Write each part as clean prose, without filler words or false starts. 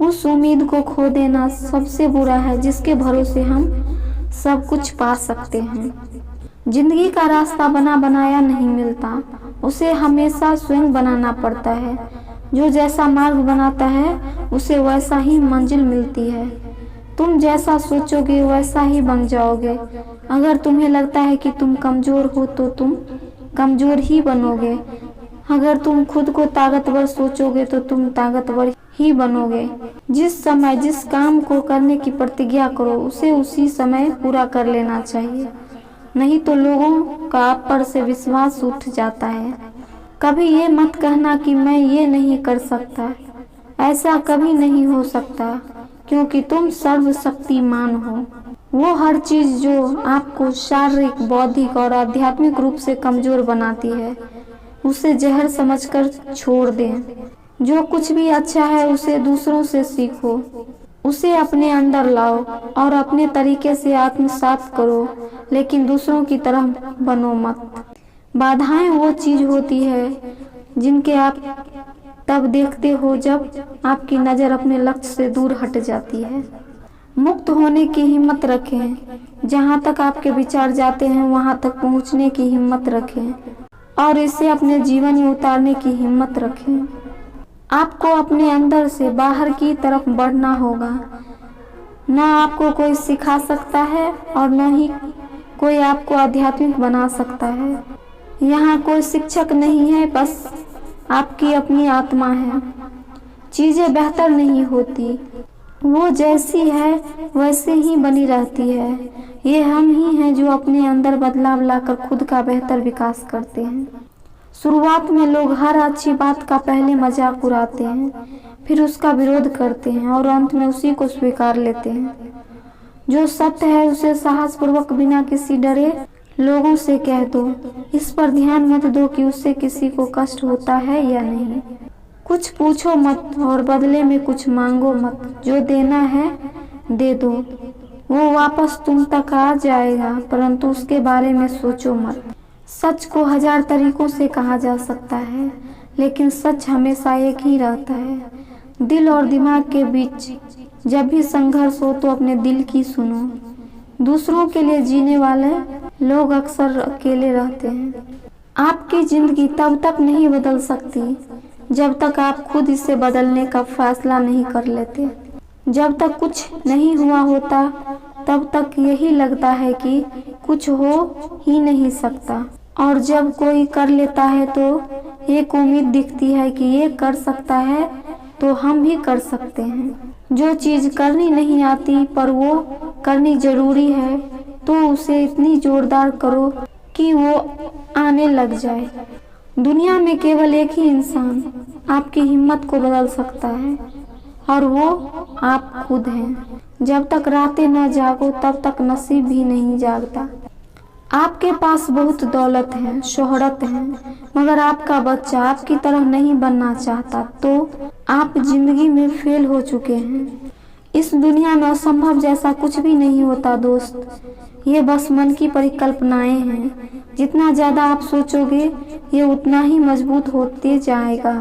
उस उम्मीद को खो देना सबसे बुरा है जिसके भरोसे हम सब कुछ पा सकते हैं। जिंदगी का रास्ता बना बनाया नहीं मिलता, उसे हमेशा स्वयं बनाना पड़ता है। जो जैसा मार्ग बनाता है उसे वैसा ही मंजिल मिलती है। तुम जैसा सोचोगे वैसा ही बन जाओगे। अगर तुम्हें लगता है कि तुम कमजोर हो तो तुम कमजोर ही बनोगे। अगर तुम खुद को ताकतवर सोचोगे तो तुम ताकतवर ही बनोगे। जिस समय जिस काम को करने की प्रतिज्ञा करो उसे उसी समय पूरा कर लेना चाहिए, नहीं तो लोगों का आप पर से विश्वास उठ जाता है। कभी ये मत कहना कि मैं ये नहीं कर सकता। ऐसा कभी नहीं हो सकता, क्योंकि तुम सर्वशक्तिमान हो। वो हर चीज जो आपको शारीरिक, बौद्धिक और आध्यात्मिक रूप से कमजोर बनाती है उसे जहर समझकर छोड़ दें। जो कुछ भी अच्छा है उसे दूसरों से सीखो, उसे अपने अंदर लाओ और अपने तरीके से आत्मसात करो, लेकिन दूसरों की तरह बनो मत। बाधाएं वो चीज होती है जिनके आप तब देखते हो जब आपकी नजर अपने लक्ष्य से दूर हट जाती है। मुक्त होने की हिम्मत रखें। जहाँ तक आपके विचार जाते हैं वहाँ तक पहुँचने की हिम्मत रखें और इसे अपने जीवन में उतारने की हिम्मत रखें। आपको अपने अंदर से बाहर की तरफ बढ़ना होगा। न आपको कोई सिखा सकता है और न ही कोई आपको आध्यात्मिक बना सकता है। यहाँ कोई शिक्षक नहीं है, बस आपकी अपनी आत्मा है। चीजें बेहतर नहीं होती, वो जैसी है वैसे ही बनी रहती है। ये हम ही हैं जो अपने अंदर बदलाव लाकर खुद का बेहतर विकास करते हैं। शुरुआत में लोग हर अच्छी बात का पहले मजाक उड़ाते हैं, फिर उसका विरोध करते हैं और अंत में उसी को स्वीकार लेते हैं। जो सत्य है उसे साहसपूर्वक बिना किसी डरे लोगों से कह दो। इस पर ध्यान मत दो कि उससे किसी को कष्ट होता है या नहीं। कुछ पूछो मत और बदले में कुछ मांगो मत। जो देना है दे दो, वो वापस तुम तक आ जाएगा, परंतु उसके बारे में सोचो मत। सच को 1000 तरीकों से कहा जा सकता है, लेकिन सच हमेशा एक ही रहता है। दिल और दिमाग के बीच जब भी संघर्ष हो तो अपने दिल की सुनो। दूसरों के लिए जीने वाले लोग अक्सर अकेले रहते हैं। आपकी जिंदगी तब तक नहीं बदल सकती जब तक आप खुद इसे बदलने का फैसला नहीं कर लेते। जब तक कुछ नहीं हुआ होता तब तक यही लगता है कि कुछ हो ही नहीं सकता, और जब कोई कर लेता है तो एक उम्मीद दिखती है कि ये कर सकता है तो हम भी कर सकते हैं। जो चीज करनी नहीं आती पर वो करनी जरूरी है तो उसे इतनी जोरदार करो कि वो आने लग जाए। दुनिया में केवल एक ही इंसान आपकी हिम्मत को बदल सकता है और वो आप खुद हैं। जब तक रातें न जागो तब तक नसीब भी नहीं जागता। आपके पास बहुत दौलत है, शोहरत है, मगर आपका बच्चा आपकी तरह नहीं बनना चाहता तो आप जिंदगी में फेल हो चुके हैं। इस दुनिया में असंभव जैसा कुछ भी नहीं होता दोस्त, ये बस मन की परिकल्पनाएं हैं। जितना ज्यादा आप सोचोगे ये उतना ही मजबूत होते जाएगा।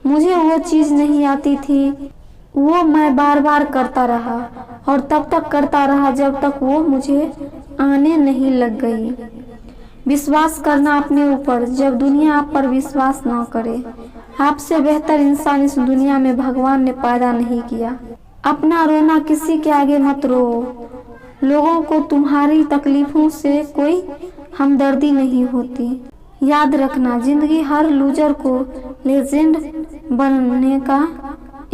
मुझे वो चीज नहीं आती थी, वो मैं बार बार करता रहा और तब तक करता रहा जब तक वो मुझे आने नहीं लग गई। विश्वास करना अपने ऊपर जब दुनिया आप पर विश्वास न करे। आपसे बेहतर इंसान इस दुनिया में भगवान ने पैदा नहीं किया। अपना रोना किसी के आगे मत रो। लोगों को तुम्हारी तकलीफों से कोई हमदर्दी नहीं होती। याद रखना, जिंदगी हर लूजर को लेजेंड बनने का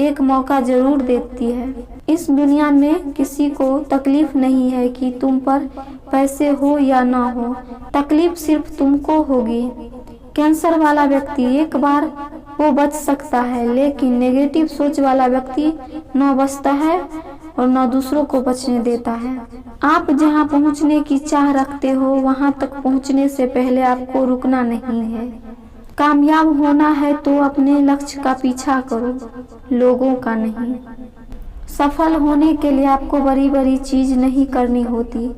एक मौका जरूर देती है। इस दुनिया में किसी को तकलीफ नहीं है कि तुम पर पैसे हो या ना हो, तकलीफ सिर्फ तुमको होगी। कैंसर वाला व्यक्ति एक बार वो बच सकता है, लेकिन नेगेटिव सोच वाला व्यक्ति न बचता है और न दूसरों को बचने देता है। आप जहां पहुंचने की चाह रखते हो वहां तक पहुंचने से पहले आपको रुकना नहीं है। कामयाब होना है तो अपने लक्ष्य का पीछा करो, लोगों का नहीं। सफल होने के लिए आपको बड़ी बड़ी चीज नहीं करनी होती,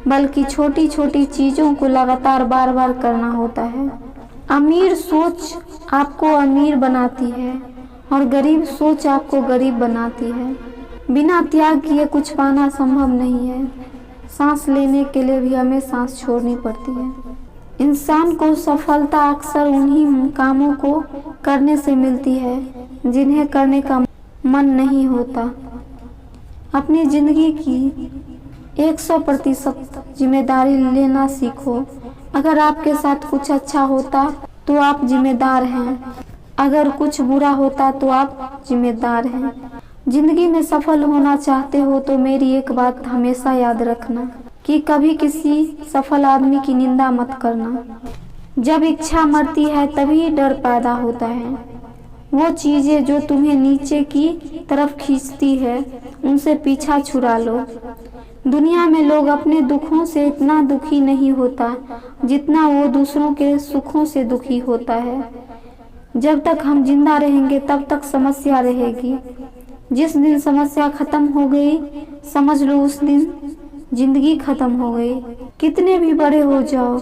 बल्कि छोटी छोटी चीजों को लगातार बार बार करना होता है। अमीर सोच आपको अमीर बनाती है और गरीब सोच आपको गरीब बनाती है। बिना त्याग किए कुछ पाना संभव नहीं है। सांस लेने के लिए भी हमें सांस छोड़नी पड़ती है। इंसान को सफलता अक्सर उन्हीं कामों को करने से मिलती है जिन्हें करने का मन नहीं होता। अपनी जिंदगी की 100% जिम्मेदारी लेना सीखो। अगर आपके साथ कुछ अच्छा होता तो आप जिम्मेदार हैं, अगर कुछ बुरा होता तो आप जिम्मेदार हैं। जिंदगी में सफल होना चाहते हो तो मेरी एक बात हमेशा याद रखना कि कभी किसी सफल आदमी की निंदा मत करना। जब इच्छा मरती है तभी डर पैदा होता है। वो चीजें जो तुम्हें नीचे की तरफ खींचती है उनसे पीछा छुड़ा लो। दुनिया में लोग अपने दुखों से इतना दुखी नहीं होता जितना वो दूसरों के सुखों से दुखी होता है। जब तक हम जिंदा रहेंगे तब तक समस्या रहेगी। जिस दिन समस्या खत्म हो गई समझ लो उस दिन जिंदगी खत्म हो गई। कितने भी बड़े हो जाओ,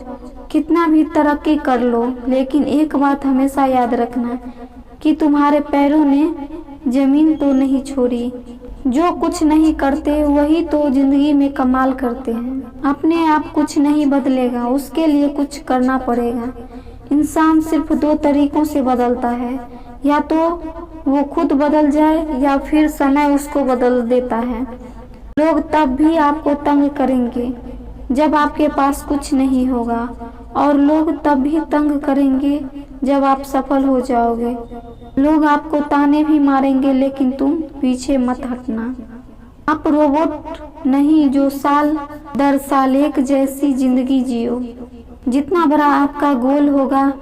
कितना भी तरक्की कर लो, लेकिन एक बात हमेशा याद रखना कि तुम्हारे पैरों ने जमीन तो नहीं छोड़ी। जो कुछ नहीं करते वही तो जिंदगी में कमाल करते हैं। अपने आप कुछ नहीं बदलेगा, उसके लिए कुछ करना पड़ेगा। इंसान सिर्फ 2 तरीकों से बदलता है, या तो वो खुद बदल जाए या फिर समय उसको बदल देता है। लोग तब भी आपको तंग करेंगे जब आपके पास कुछ नहीं होगा, और लोग तब भी तंग करेंगे जब आप सफल हो जाओगे। लोग आपको ताने भी मारेंगे लेकिन तुम पीछे मत हटना। आप रोबोट नहीं जो साल दर साल एक जैसी जिंदगी जियो। जितना बड़ा आपका गोल होगा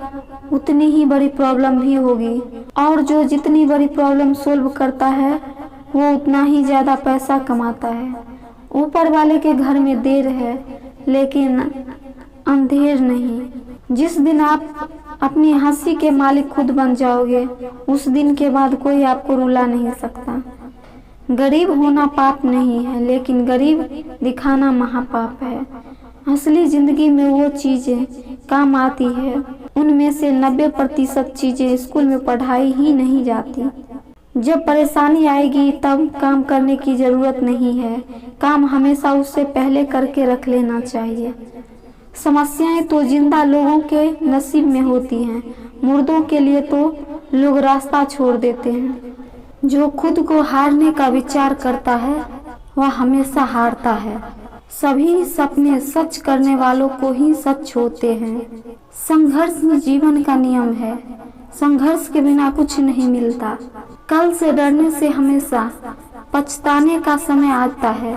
उतनी ही बड़ी प्रॉब्लम भी होगी, और जो जितनी बड़ी प्रॉब्लम सोल्व करता है वो उतना ही ज्यादा पैसा कमाता है। ऊपर वाले के घर में देर है लेकिन अंधेर नहीं। जिस दिन आप अपनी हंसी के मालिक खुद बन जाओगे उस दिन के बाद कोई आपको रुला नहीं सकता। गरीब होना पाप नहीं है, लेकिन गरीब दिखाना महापाप है। असली जिंदगी में वो चीजें काम आती है उनमें से 90% चीजें स्कूल में पढ़ाई ही नहीं जाती। जब परेशानी आएगी तब काम करने की जरूरत नहीं है, काम हमेशा उससे पहले करके रख लेना चाहिए। समस्याएं तो जिंदा लोगों के नसीब में होती हैं, मुर्दों के लिए तो लोग रास्ता छोड़ देते हैं। जो खुद को हारने का विचार करता है वह हमेशा हारता है। सभी सपने सच करने वालों को ही सच होते हैं। संघर्ष जीवन का नियम है, संघर्ष के बिना कुछ नहीं मिलता। कल से डरने से हमेशा पछताने का समय आता है।